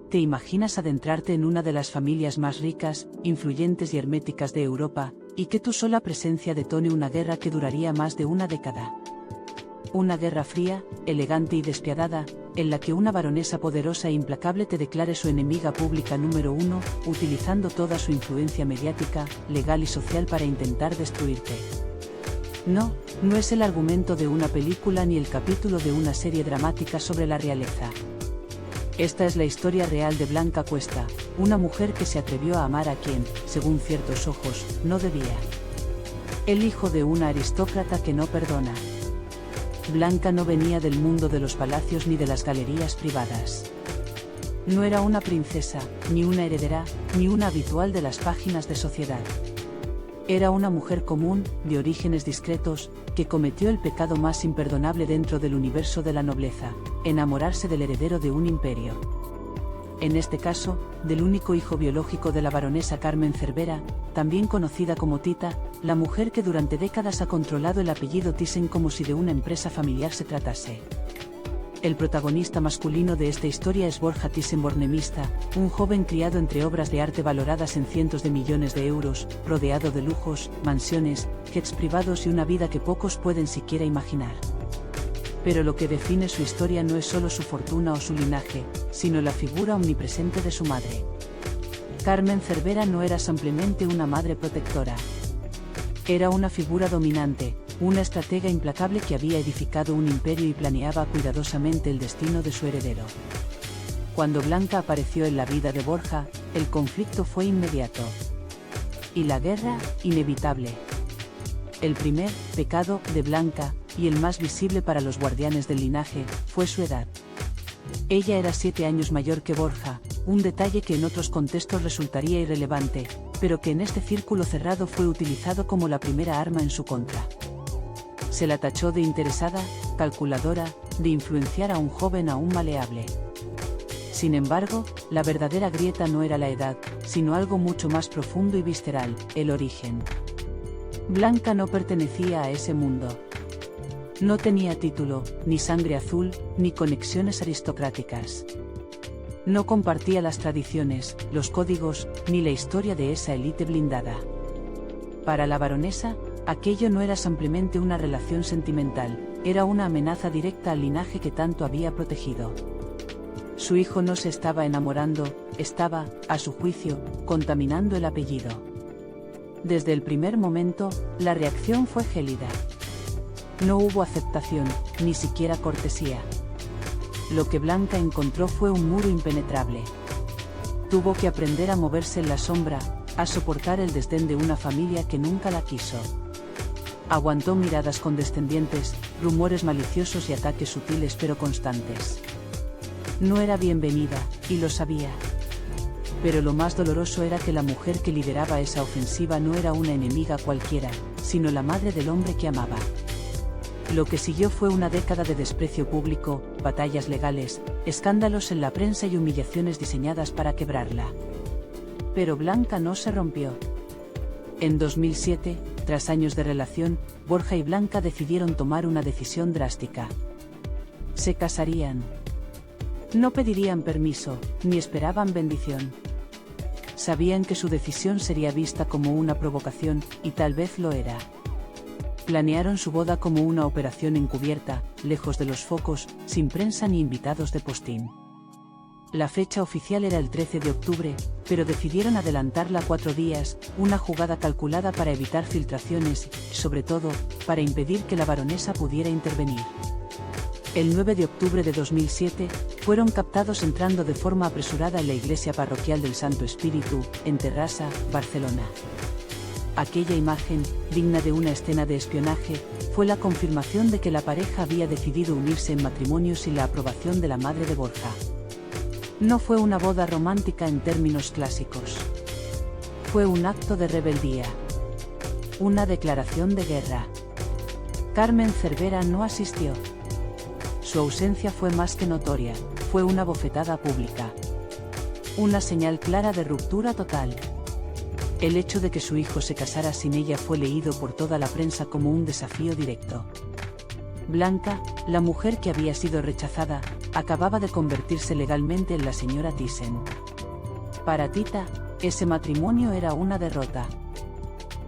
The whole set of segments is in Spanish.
¿te imaginas adentrarte en una de las familias más ricas, influyentes y herméticas de Europa, y que tu sola presencia detone una guerra que duraría más de una década? Una guerra fría, elegante y despiadada, en la que una baronesa poderosa e implacable te declare su enemiga pública número uno, utilizando toda su influencia mediática, legal y social para intentar destruirte. No, no es el argumento de una película ni el capítulo de una serie dramática sobre la realeza. Esta es la historia real de Blanca Cuesta, una mujer que se atrevió a amar a quien, según ciertos ojos, no debía. El hijo de una aristócrata que no perdona. Blanca no venía del mundo de los palacios ni de las galerías privadas. No era una princesa, ni una heredera, ni una habitual de las páginas de sociedad. Era una mujer común, de orígenes discretos, que cometió el pecado más imperdonable dentro del universo de la nobleza: enamorarse del heredero de un imperio. En este caso, del único hijo biológico de la baronesa Carmen Cervera, también conocida como Tita, la mujer que durante décadas ha controlado el apellido Thyssen como si de una empresa familiar se tratase. El protagonista masculino de esta historia es Borja Thyssen-Bornemisza, un joven criado entre obras de arte valoradas en cientos de millones de euros, rodeado de lujos, mansiones, jets privados y una vida que pocos pueden siquiera imaginar. Pero lo que define su historia no es solo su fortuna o su linaje, sino la figura omnipresente de su madre. Carmen Cervera no era simplemente una madre protectora. Era una figura dominante, una estratega implacable que había edificado un imperio y planeaba cuidadosamente el destino de su heredero. Cuando Blanca apareció en la vida de Borja, el conflicto fue inmediato. Y la guerra, inevitable. El primer pecado de Blanca, y el más visible para los guardianes del linaje, fue su edad. Ella era 7 años mayor que Borja, un detalle que en otros contextos resultaría irrelevante, pero que en este círculo cerrado fue utilizado como la primera arma en su contra. Se la tachó de interesada, calculadora, de influenciar a un joven aún maleable. Sin embargo, la verdadera grieta no era la edad, sino algo mucho más profundo y visceral: el origen. Blanca no pertenecía a ese mundo. No tenía título, ni sangre azul, ni conexiones aristocráticas. No compartía las tradiciones, los códigos, ni la historia de esa élite blindada. Para la baronesa, aquello no era simplemente una relación sentimental, era una amenaza directa al linaje que tanto había protegido. Su hijo no se estaba enamorando, estaba, a su juicio, contaminando el apellido. Desde el primer momento, la reacción fue gélida. No hubo aceptación, ni siquiera cortesía. Lo que Blanca encontró fue un muro impenetrable. Tuvo que aprender a moverse en la sombra, a soportar el desdén de una familia que nunca la quiso. Aguantó miradas condescendientes, rumores maliciosos y ataques sutiles pero constantes. No era bienvenida, y lo sabía. Pero lo más doloroso era que la mujer que lideraba esa ofensiva no era una enemiga cualquiera, sino la madre del hombre que amaba. Lo que siguió fue una década de desprecio público, batallas legales, escándalos en la prensa y humillaciones diseñadas para quebrarla. Pero Blanca no se rompió. En 2007, tras años de relación, Borja y Blanca decidieron tomar una decisión drástica. Se casarían. No pedirían permiso, ni esperaban bendición. Sabían que su decisión sería vista como una provocación, y tal vez lo era. Planearon su boda como una operación encubierta, lejos de los focos, sin prensa ni invitados de postín. La fecha oficial era el 13 de octubre, pero decidieron adelantarla 4 días, una jugada calculada para evitar filtraciones y, sobre todo, para impedir que la baronesa pudiera intervenir. El 9 de octubre de 2007, fueron captados entrando de forma apresurada en la iglesia parroquial del Santo Espíritu, en Terrassa, Barcelona. Aquella imagen, digna de una escena de espionaje, fue la confirmación de que la pareja había decidido unirse en matrimonio sin la aprobación de la madre de Borja. No fue una boda romántica en términos clásicos. Fue un acto de rebeldía. Una declaración de guerra. Carmen Cervera no asistió. Su ausencia fue más que notoria, fue una bofetada pública. Una señal clara de ruptura total. El hecho de que su hijo se casara sin ella fue leído por toda la prensa como un desafío directo. Blanca, la mujer que había sido rechazada, acababa de convertirse legalmente en la señora Thyssen. Para Tita, ese matrimonio era una derrota.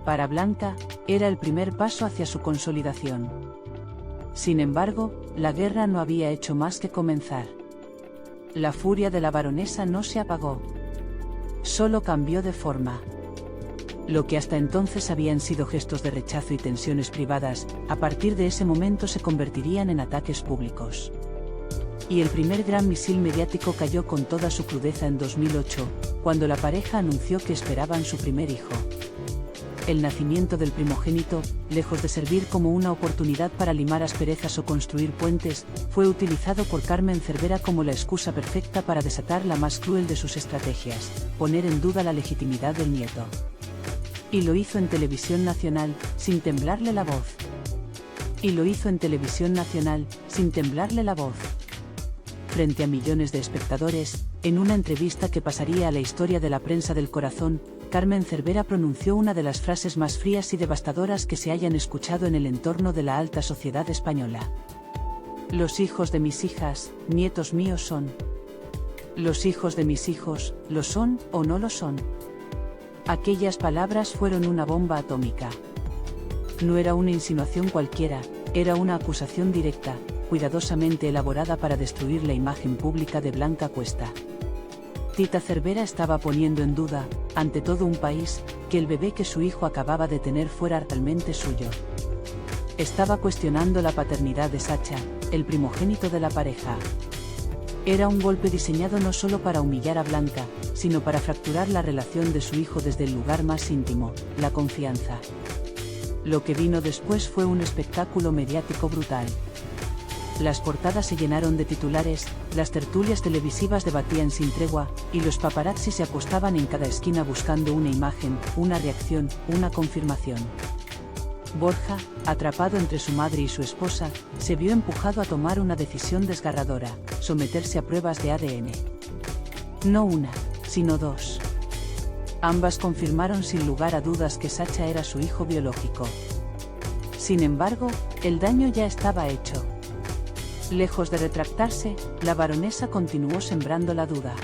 Para Blanca, era el primer paso hacia su consolidación. Sin embargo, la guerra no había hecho más que comenzar. La furia de la baronesa no se apagó. Solo cambió de forma. Lo que hasta entonces habían sido gestos de rechazo y tensiones privadas, a partir de ese momento se convertirían en ataques públicos. Y el primer gran misil mediático cayó con toda su crudeza en 2008, cuando la pareja anunció que esperaban su primer hijo. El nacimiento del primogénito, lejos de servir como una oportunidad para limar asperezas o construir puentes, fue utilizado por Carmen Cervera como la excusa perfecta para desatar la más cruel de sus estrategias: poner en duda la legitimidad del nieto. Y lo hizo en Televisión Nacional, sin temblarle la voz. Y lo hizo en Televisión Nacional, sin temblarle la voz. Frente a millones de espectadores, en una entrevista que pasaría a la historia de la prensa del corazón, Carmen Cervera pronunció una de las frases más frías y devastadoras que se hayan escuchado en el entorno de la alta sociedad española. Los hijos de mis hijas, nietos míos son. Los hijos de mis hijos, ¿lo son o no lo son? Aquellas palabras fueron una bomba atómica. No era una insinuación cualquiera, era una acusación directa, cuidadosamente elaborada para destruir la imagen pública de Blanca Cuesta. Tita Cervera estaba poniendo en duda, ante todo un país, que el bebé que su hijo acababa de tener fuera realmente suyo. Estaba cuestionando la paternidad de Sacha, el primogénito de la pareja. Era un golpe diseñado no solo para humillar a Blanca, sino para fracturar la relación de su hijo desde el lugar más íntimo, la confianza. Lo que vino después fue un espectáculo mediático brutal. Las portadas se llenaron de titulares, las tertulias televisivas debatían sin tregua, y los paparazzi se apostaban en cada esquina buscando una imagen, una reacción, una confirmación. Borja, atrapado entre su madre y su esposa, se vio empujado a tomar una decisión desgarradora: someterse a pruebas de ADN. No una, sino dos. Ambas confirmaron sin lugar a dudas que Sacha era su hijo biológico. Sin embargo, el daño ya estaba hecho. Lejos de retractarse, la baronesa continuó sembrando la duda.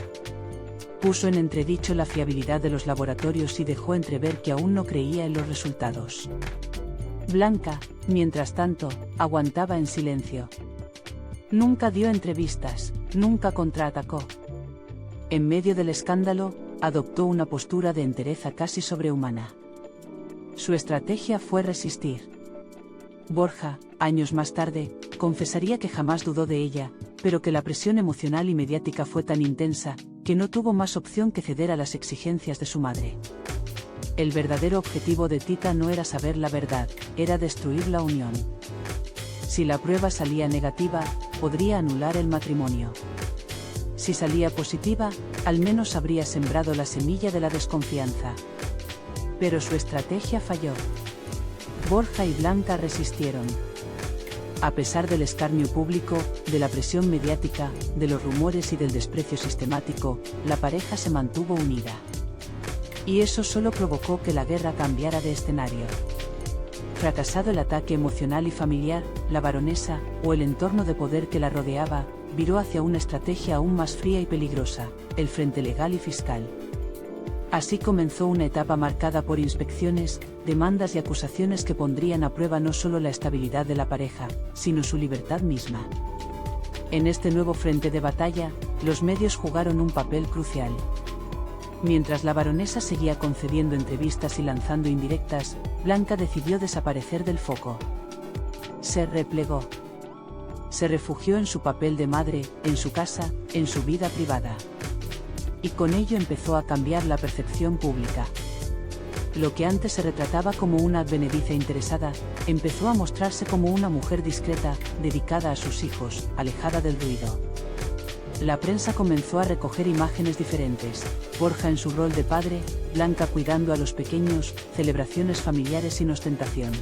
Puso en entredicho la fiabilidad de los laboratorios y dejó entrever que aún no creía en los resultados. Blanca, mientras tanto, aguantaba en silencio. Nunca dio entrevistas, nunca contraatacó. En medio del escándalo, adoptó una postura de entereza casi sobrehumana. Su estrategia fue resistir. Borja, años más tarde, confesaría que jamás dudó de ella, pero que la presión emocional y mediática fue tan intensa, que no tuvo más opción que ceder a las exigencias de su madre. El verdadero objetivo de Tita no era saber la verdad, era destruir la unión. Si la prueba salía negativa, podría anular el matrimonio. Si salía positiva, al menos habría sembrado la semilla de la desconfianza. Pero su estrategia falló. Borja y Blanca resistieron. A pesar del escarnio público, de la presión mediática, de los rumores y del desprecio sistemático, la pareja se mantuvo unida. Y eso solo provocó que la guerra cambiara de escenario. Fracasado el ataque emocional y familiar, la baronesa, o el entorno de poder que la rodeaba, viró hacia una estrategia aún más fría y peligrosa: el frente legal y fiscal. Así comenzó una etapa marcada por inspecciones, demandas y acusaciones que pondrían a prueba no solo la estabilidad de la pareja, sino su libertad misma. En este nuevo frente de batalla, los medios jugaron un papel crucial. Mientras la baronesa seguía concediendo entrevistas y lanzando indirectas, Blanca decidió desaparecer del foco. Se replegó. Se refugió en su papel de madre, en su casa, en su vida privada. Y con ello empezó a cambiar la percepción pública. Lo que antes se retrataba como una advenediza interesada, empezó a mostrarse como una mujer discreta, dedicada a sus hijos, alejada del ruido. La prensa comenzó a recoger imágenes diferentes: Borja en su rol de padre, Blanca cuidando a los pequeños, celebraciones familiares sin ostentación.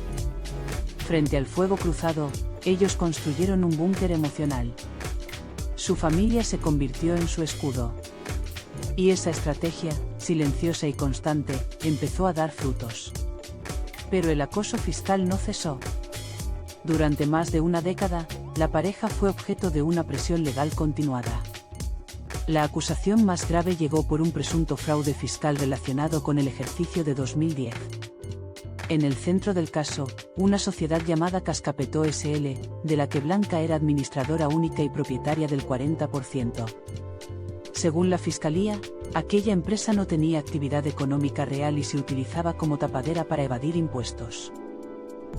Frente al fuego cruzado, ellos construyeron un búnker emocional. Su familia se convirtió en su escudo. Y esa estrategia, silenciosa y constante, empezó a dar frutos. Pero el acoso fiscal no cesó. Durante más de una década, la pareja fue objeto de una presión legal continuada. La acusación más grave llegó por un presunto fraude fiscal relacionado con el ejercicio de 2010. En el centro del caso, una sociedad llamada Cascapetó SL, de la que Blanca era administradora única y propietaria del 40%. Según la Fiscalía, aquella empresa no tenía actividad económica real y se utilizaba como tapadera para evadir impuestos.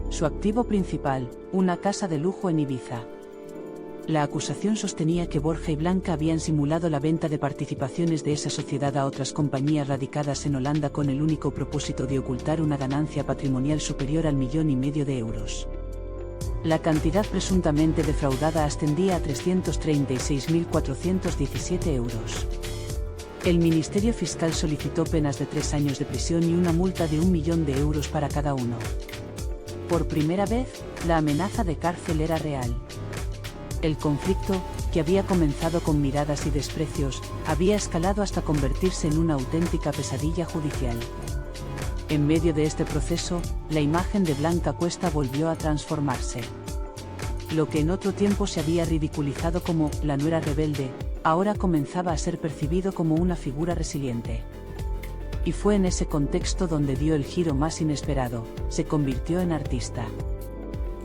Su activo principal, una casa de lujo en Ibiza. La acusación sostenía que Borja y Blanca habían simulado la venta de participaciones de esa sociedad a otras compañías radicadas en Holanda con el único propósito de ocultar una ganancia patrimonial superior al 1,5 millones de euros. La cantidad presuntamente defraudada ascendía a 336.417 euros. El Ministerio Fiscal solicitó penas de 3 años de prisión y una multa de 1 millón de euros para cada uno. Por primera vez, la amenaza de cárcel era real. El conflicto, que había comenzado con miradas y desprecios, había escalado hasta convertirse en una auténtica pesadilla judicial. En medio de este proceso, la imagen de Blanca Cuesta volvió a transformarse. Lo que en otro tiempo se había ridiculizado como la nuera rebelde, ahora comenzaba a ser percibido como una figura resiliente. Y fue en ese contexto donde dio el giro más inesperado, se convirtió en artista.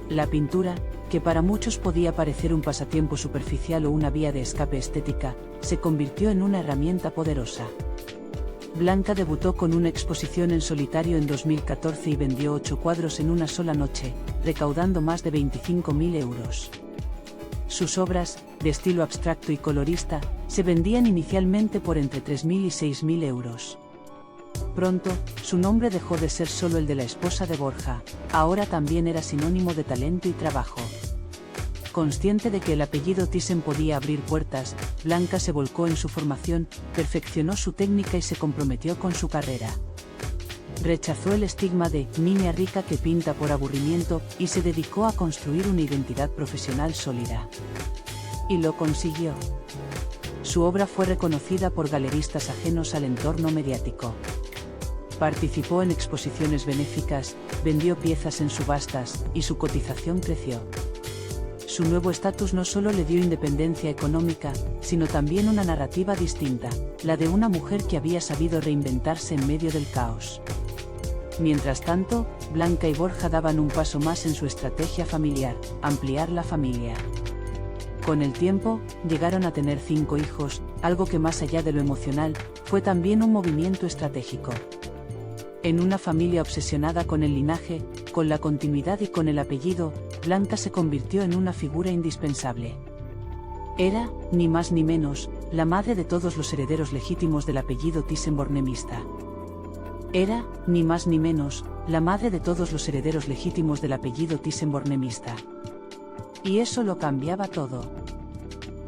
La pintura, que para muchos podía parecer un pasatiempo superficial o una vía de escape estética, se convirtió en una herramienta poderosa. Blanca debutó con una exposición en solitario en 2014 y vendió 8 cuadros en una sola noche, recaudando más de 25.000 euros. Sus obras, de estilo abstracto y colorista, se vendían inicialmente por entre 3.000 y 6.000 euros. Pronto, su nombre dejó de ser solo el de la esposa de Borja, ahora también era sinónimo de talento y trabajo. Consciente de que el apellido Thyssen podía abrir puertas, Blanca se volcó en su formación, perfeccionó su técnica y se comprometió con su carrera. Rechazó el estigma de niña rica que pinta por aburrimiento y se dedicó a construir una identidad profesional sólida. Y lo consiguió. Su obra fue reconocida por galeristas ajenos al entorno mediático. Participó en exposiciones benéficas, vendió piezas en subastas, y su cotización creció. Su nuevo estatus no solo le dio independencia económica, sino también una narrativa distinta, la de una mujer que había sabido reinventarse en medio del caos. Mientras tanto, Blanca y Borja daban un paso más en su estrategia familiar, ampliar la familia. Con el tiempo, llegaron a tener 5 hijos, algo que más allá de lo emocional, fue también un movimiento estratégico. En una familia obsesionada con el linaje, con la continuidad y con el apellido, Blanca se convirtió en una figura indispensable. Era, ni más ni menos, la madre de todos los herederos legítimos del apellido Thyssen-Bornemista. Era, ni más ni menos, la madre de todos los herederos legítimos del apellido Thyssen-Bornemista. Y eso lo cambiaba todo.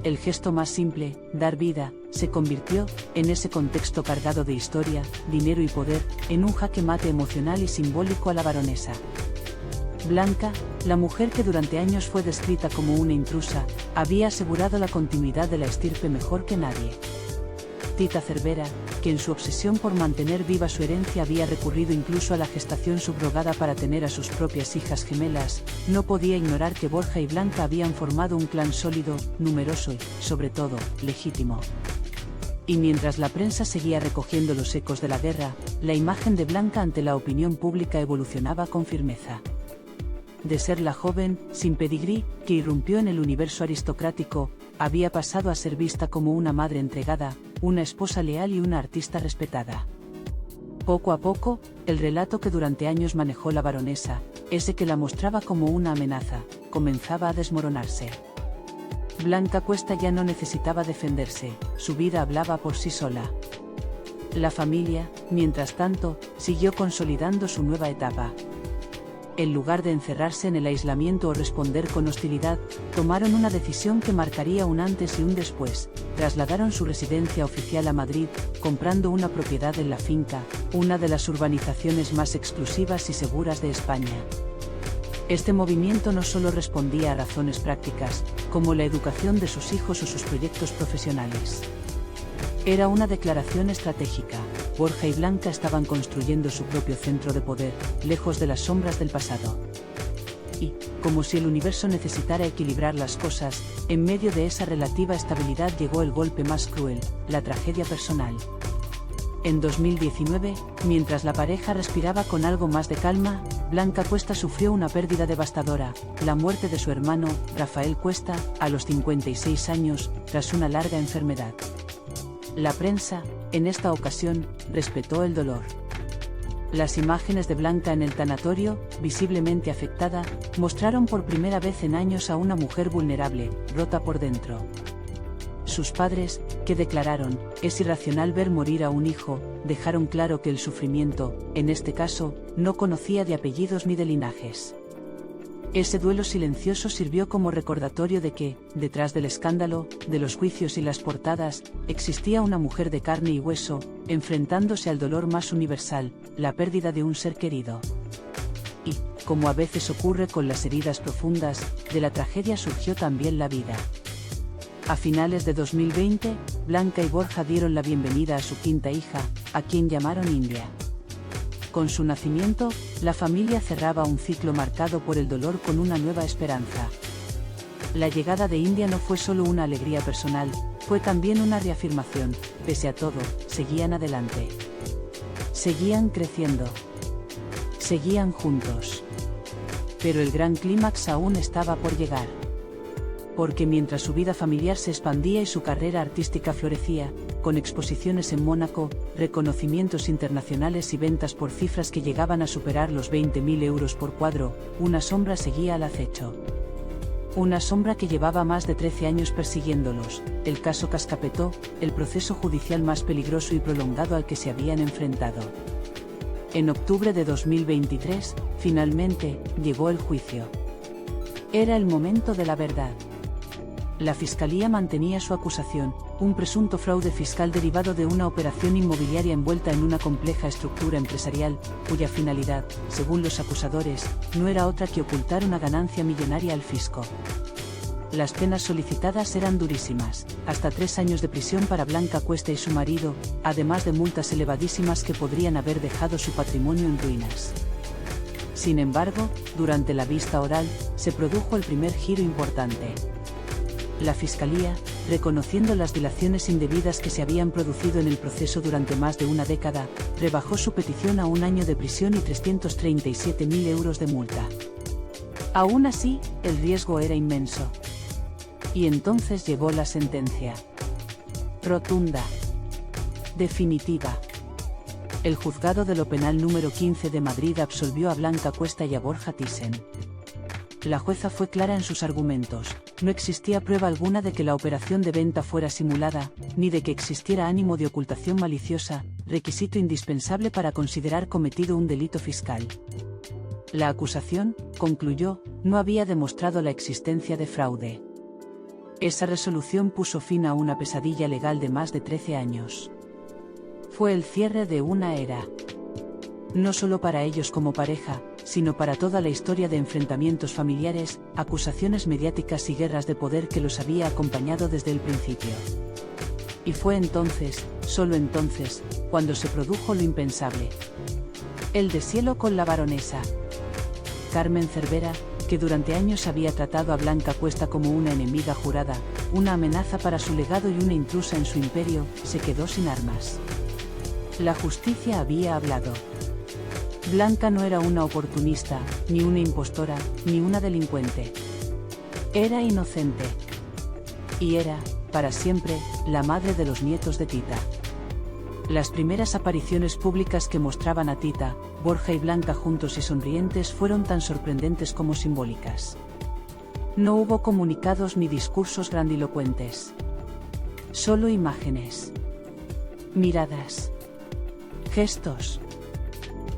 El gesto más simple, dar vida, se convirtió, en ese contexto cargado de historia, dinero y poder, en un jaque mate emocional y simbólico a la baronesa. Blanca, la mujer que durante años fue descrita como una intrusa, había asegurado la continuidad de la estirpe mejor que nadie. Tita Cervera, que en su obsesión por mantener viva su herencia había recurrido incluso a la gestación subrogada para tener a sus propias hijas gemelas, no podía ignorar que Borja y Blanca habían formado un clan sólido, numeroso y, sobre todo, legítimo. Y mientras la prensa seguía recogiendo los ecos de la guerra, la imagen de Blanca ante la opinión pública evolucionaba con firmeza. De ser la joven, sin pedigrí, que irrumpió en el universo aristocrático, había pasado a ser vista como una madre entregada, una esposa leal y una artista respetada. Poco a poco, el relato que durante años manejó la baronesa, ese que la mostraba como una amenaza, comenzaba a desmoronarse. Blanca Cuesta ya no necesitaba defenderse, su vida hablaba por sí sola. La familia, mientras tanto, siguió consolidando su nueva etapa. En lugar de encerrarse en el aislamiento o responder con hostilidad, tomaron una decisión que marcaría un antes y un después. Trasladaron su residencia oficial a Madrid, comprando una propiedad en La Finca, una de las urbanizaciones más exclusivas y seguras de España. Este movimiento no solo respondía a razones prácticas, como la educación de sus hijos o sus proyectos profesionales. Era una declaración estratégica. Borja y Blanca estaban construyendo su propio centro de poder, lejos de las sombras del pasado. Y, como si el universo necesitara equilibrar las cosas, en medio de esa relativa estabilidad llegó el golpe más cruel, la tragedia personal. En 2019, mientras la pareja respiraba con algo más de calma, Blanca Cuesta sufrió una pérdida devastadora, la muerte de su hermano, Rafael Cuesta, a los 56 años, tras una larga enfermedad. La prensa, en esta ocasión, respetó el dolor. Las imágenes de Blanca en el tanatorio, visiblemente afectada, mostraron por primera vez en años a una mujer vulnerable, rota por dentro. Sus padres, que declararon, es irracional ver morir a un hijo, dejaron claro que el sufrimiento, en este caso, no conocía de apellidos ni de linajes. Ese duelo silencioso sirvió como recordatorio de que, detrás del escándalo, de los juicios y las portadas, existía una mujer de carne y hueso, enfrentándose al dolor más universal, la pérdida de un ser querido. Y, como a veces ocurre con las heridas profundas, de la tragedia surgió también la vida. A finales de 2020, Blanca y Borja dieron la bienvenida a su quinta hija, a quien llamaron India. Con su nacimiento, la familia cerraba un ciclo marcado por el dolor con una nueva esperanza. La llegada de India no fue solo una alegría personal, fue también una reafirmación, pese a todo, seguían adelante. Seguían creciendo. Seguían juntos. Pero el gran clímax aún estaba por llegar. Porque mientras su vida familiar se expandía y su carrera artística florecía, con exposiciones en Mónaco, reconocimientos internacionales y ventas por cifras que llegaban a superar los 20.000 euros por cuadro, una sombra seguía al acecho. Una sombra que llevaba más de 13 años persiguiéndolos, el caso Cascapetó, el proceso judicial más peligroso y prolongado al que se habían enfrentado. En octubre de 2023, finalmente, llegó el juicio. Era el momento de la verdad. La Fiscalía mantenía su acusación, un presunto fraude fiscal derivado de una operación inmobiliaria envuelta en una compleja estructura empresarial, cuya finalidad, según los acusadores, no era otra que ocultar una ganancia millonaria al fisco. Las penas solicitadas eran durísimas, hasta 3 años de prisión para Blanca Cuesta y su marido, además de multas elevadísimas que podrían haber dejado su patrimonio en ruinas. Sin embargo, durante la vista oral, se produjo el primer giro importante. La Fiscalía, reconociendo las dilaciones indebidas que se habían producido en el proceso durante más de una década, rebajó su petición a 1 año de prisión y 337.000 euros de multa. Aún así, el riesgo era inmenso. Y entonces llegó la sentencia. Rotunda. Definitiva. El juzgado de lo penal número 15 de Madrid absolvió a Blanca Cuesta y a Borja Thyssen. La jueza fue clara en sus argumentos, no existía prueba alguna de que la operación de venta fuera simulada, ni de que existiera ánimo de ocultación maliciosa, requisito indispensable para considerar cometido un delito fiscal. La acusación, concluyó, no había demostrado la existencia de fraude. Esa resolución puso fin a una pesadilla legal de más de 13 años. Fue el cierre de una era. No solo para ellos como pareja, sino para toda la historia de enfrentamientos familiares, acusaciones mediáticas y guerras de poder que los había acompañado desde el principio. Y fue entonces, solo entonces, cuando se produjo lo impensable. El deshielo con la baronesa. Carmen Cervera, que durante años había tratado a Blanca Cuesta como una enemiga jurada, una amenaza para su legado y una intrusa en su imperio, se quedó sin armas. La justicia había hablado. Blanca no era una oportunista, ni una impostora, ni una delincuente. Era inocente. Y era, para siempre, la madre de los nietos de Tita. Las primeras apariciones públicas que mostraban a Tita, Borja y Blanca juntos y sonrientes fueron tan sorprendentes como simbólicas. No hubo comunicados ni discursos grandilocuentes. Solo imágenes. Miradas. Gestos.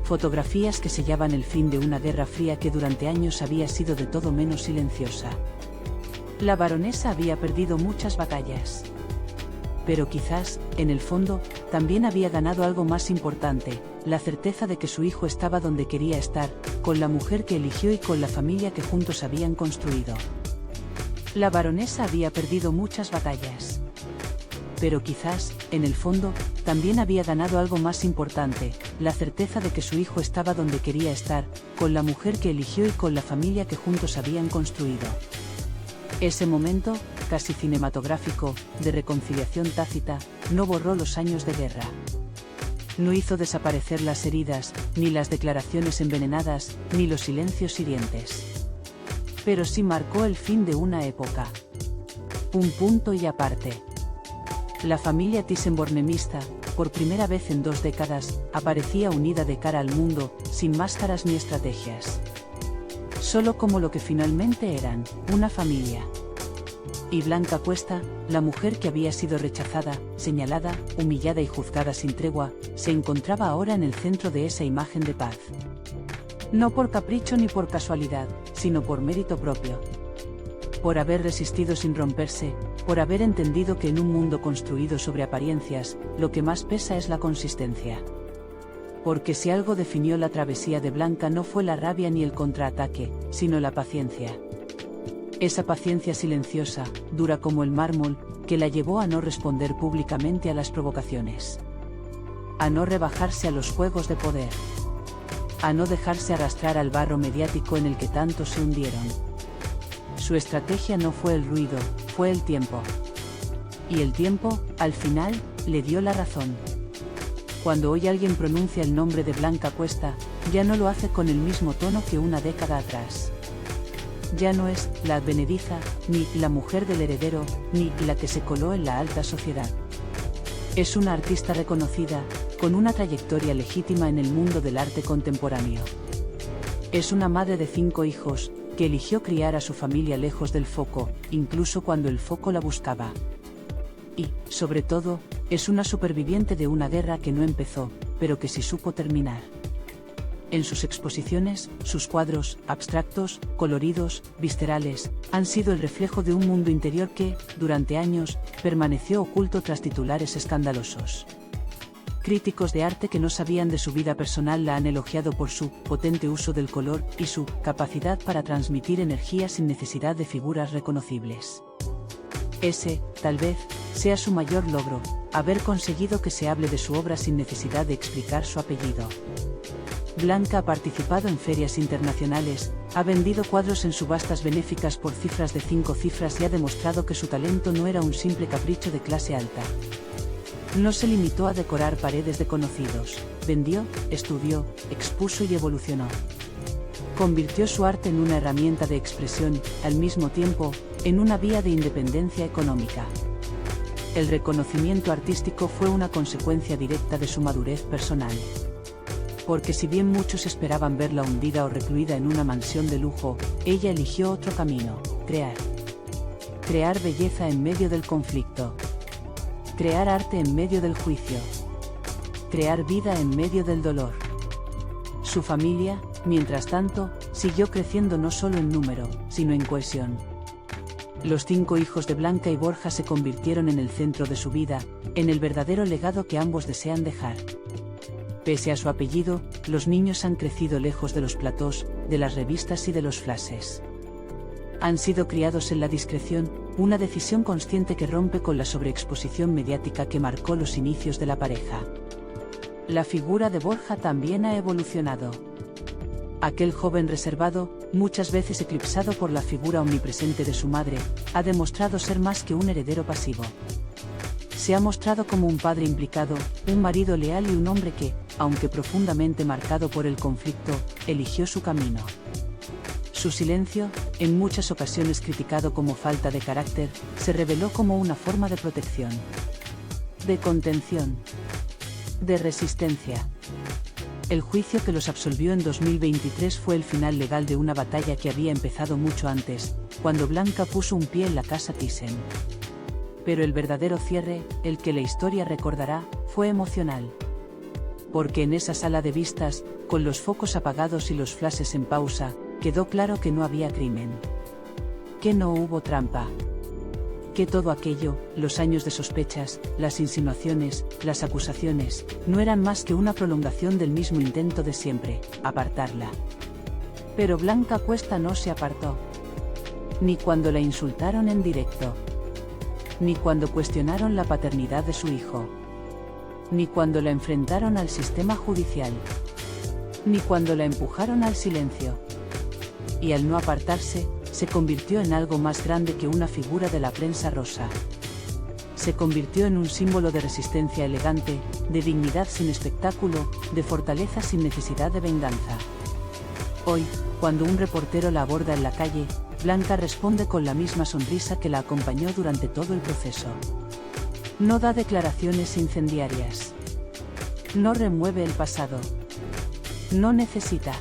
Fotografías que sellaban el fin de una guerra fría que durante años había sido de todo menos silenciosa. La baronesa había perdido muchas batallas. Pero quizás, en el fondo, también había ganado algo más importante, la certeza de que su hijo estaba donde quería estar, con la mujer que eligió y con la familia que juntos habían construido. La baronesa había perdido muchas batallas. Pero quizás, en el fondo, también había ganado algo más importante, la certeza de que su hijo estaba donde quería estar, con la mujer que eligió y con la familia que juntos habían construido. Ese momento, casi cinematográfico, de reconciliación tácita, no borró los años de guerra. No hizo desaparecer las heridas, ni las declaraciones envenenadas, ni los silencios hirientes. Pero sí marcó el fin de una época. Un punto y aparte. La familia Thyssen-Bornemisza, por primera vez en 2 décadas, aparecía unida de cara al mundo, sin máscaras ni estrategias. Solo como lo que finalmente eran, una familia. Y Blanca Cuesta, la mujer que había sido rechazada, señalada, humillada y juzgada sin tregua, se encontraba ahora en el centro de esa imagen de paz. No por capricho ni por casualidad, sino por mérito propio. Por haber resistido sin romperse, por haber entendido que en un mundo construido sobre apariencias, lo que más pesa es la consistencia. Porque si algo definió la travesía de Blanca no fue la rabia ni el contraataque, sino la paciencia. Esa paciencia silenciosa, dura como el mármol, que la llevó a no responder públicamente a las provocaciones. A no rebajarse a los juegos de poder. A no dejarse arrastrar al barro mediático en el que tantos se hundieron. Su estrategia no fue el ruido, fue el tiempo. Y el tiempo, al final, le dio la razón. Cuando hoy alguien pronuncia el nombre de Blanca Cuesta, ya no lo hace con el mismo tono que una década atrás. Ya no es la advenediza, ni la mujer del heredero, ni la que se coló en la alta sociedad. Es una artista reconocida, con una trayectoria legítima en el mundo del arte contemporáneo. Es una madre de 5 hijos, que eligió criar a su familia lejos del foco, incluso cuando el foco la buscaba. Y, sobre todo, es una superviviente de una guerra que no empezó, pero que sí supo terminar. En sus exposiciones, sus cuadros, abstractos, coloridos, viscerales, han sido el reflejo de un mundo interior que, durante años, permaneció oculto tras titulares escandalosos. Críticos de arte que no sabían de su vida personal la han elogiado por su potente uso del color y su capacidad para transmitir energía sin necesidad de figuras reconocibles. Ese, tal vez, sea su mayor logro, haber conseguido que se hable de su obra sin necesidad de explicar su apellido. Blanca ha participado en ferias internacionales, ha vendido cuadros en subastas benéficas por cifras de 5 cifras y ha demostrado que su talento no era un simple capricho de clase alta. No se limitó a decorar paredes de conocidos, vendió, estudió, expuso y evolucionó. Convirtió su arte en una herramienta de expresión, al mismo tiempo, en una vía de independencia económica. El reconocimiento artístico fue una consecuencia directa de su madurez personal. Porque si bien muchos esperaban verla hundida o recluida en una mansión de lujo, ella eligió otro camino: crear. Crear belleza en medio del conflicto. Crear arte en medio del juicio. Crear vida en medio del dolor. Su familia, mientras tanto, siguió creciendo no solo en número, sino en cohesión. Los 5 hijos de Blanca y Borja se convirtieron en el centro de su vida, en el verdadero legado que ambos desean dejar. Pese a su apellido, los niños han crecido lejos de los platós, de las revistas y de los flashes. Han sido criados en la discreción, una decisión consciente que rompe con la sobreexposición mediática que marcó los inicios de la pareja. La figura de Borja también ha evolucionado. Aquel joven reservado, muchas veces eclipsado por la figura omnipresente de su madre, ha demostrado ser más que un heredero pasivo. Se ha mostrado como un padre implicado, un marido leal y un hombre que, aunque profundamente marcado por el conflicto, eligió su camino. Su silencio, en muchas ocasiones criticado como falta de carácter, se reveló como una forma de protección, de contención, de resistencia. El juicio que los absolvió en 2023 fue el final legal de una batalla que había empezado mucho antes, cuando Blanca puso un pie en la casa Thyssen. Pero el verdadero cierre, el que la historia recordará, fue emocional. Porque en esa sala de vistas, con los focos apagados y los flashes en pausa, quedó claro que no había crimen. Que no hubo trampa. Que todo aquello, los años de sospechas, las insinuaciones, las acusaciones, no eran más que una prolongación del mismo intento de siempre, apartarla. Pero Blanca Cuesta no se apartó. Ni cuando la insultaron en directo. ni cuando cuestionaron la paternidad de su hijo, ni cuando la enfrentaron al sistema judicial, ni cuando la empujaron al silencio. Y al no apartarse, se convirtió en algo más grande que una figura de la prensa rosa. Se convirtió en un símbolo de resistencia elegante, de dignidad sin espectáculo, de fortaleza sin necesidad de venganza. Hoy, cuando un reportero la aborda en la calle, Blanca responde con la misma sonrisa que la acompañó durante todo el proceso. No da declaraciones incendiarias. No remueve el pasado. No necesita.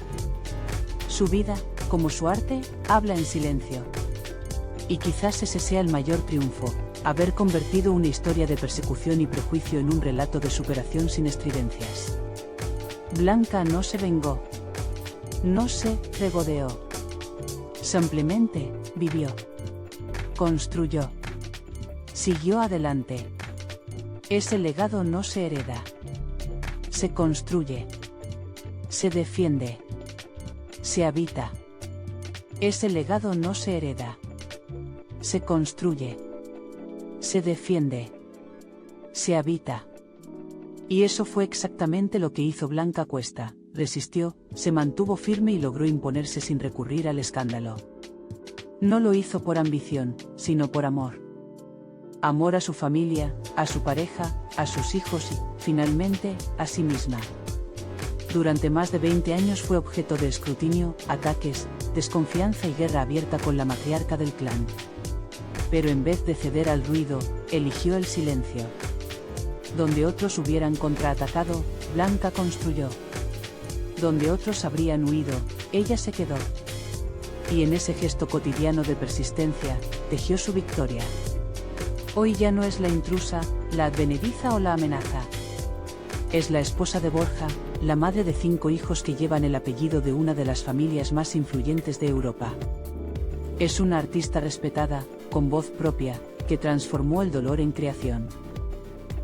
Su vida, como su arte, habla en silencio. Y quizás ese sea el mayor triunfo, haber convertido una historia de persecución y prejuicio en un relato de superación sin estridencias. Blanca no se vengó. No se regodeó. Simplemente vivió. Construyó. Siguió adelante. Ese legado no se hereda. Se construye. Se defiende. Se habita. Ese legado no se hereda. Se construye. Se defiende. Se habita. Y eso fue exactamente lo que hizo Blanca Cuesta. Resistió, se mantuvo firme y logró imponerse sin recurrir al escándalo. No lo hizo por ambición, sino por amor. Amor a su familia, a su pareja, a sus hijos y, finalmente, a sí misma. Durante más de 20 años fue objeto de escrutinio, ataques, desconfianza y guerra abierta con la matriarca del clan. Pero en vez de ceder al ruido, eligió el silencio. Donde otros hubieran contraatacado, Blanca construyó. Donde otros habrían huido, ella se quedó. Y en ese gesto cotidiano de persistencia, tejió su victoria. Hoy ya no es la intrusa, la advenediza o la amenaza. Es la esposa de Borja, la madre de 5 hijos que llevan el apellido de una de las familias más influyentes de Europa. Es una artista respetada, con voz propia, que transformó el dolor en creación.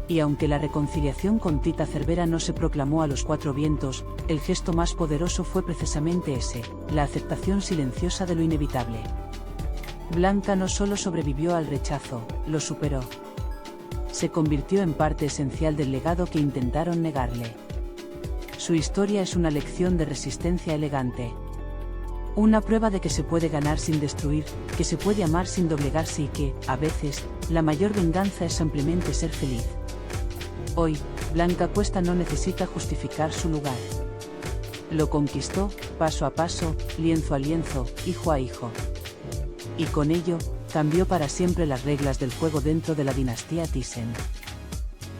Y aunque la reconciliación con Tita Cervera no se proclamó a los 4 vientos, el gesto más poderoso fue precisamente ese, la aceptación silenciosa de lo inevitable. Blanca no solo sobrevivió al rechazo, lo superó. Se convirtió en parte esencial del legado que intentaron negarle. Su historia es una lección de resistencia elegante. Una prueba de que se puede ganar sin destruir, que se puede amar sin doblegarse y que, a veces, la mayor venganza es simplemente ser feliz. Hoy, Blanca Cuesta no necesita justificar su lugar. Lo conquistó, paso a paso, lienzo a lienzo, hijo a hijo. Y con ello, cambió para siempre las reglas del juego dentro de la dinastía Thyssen.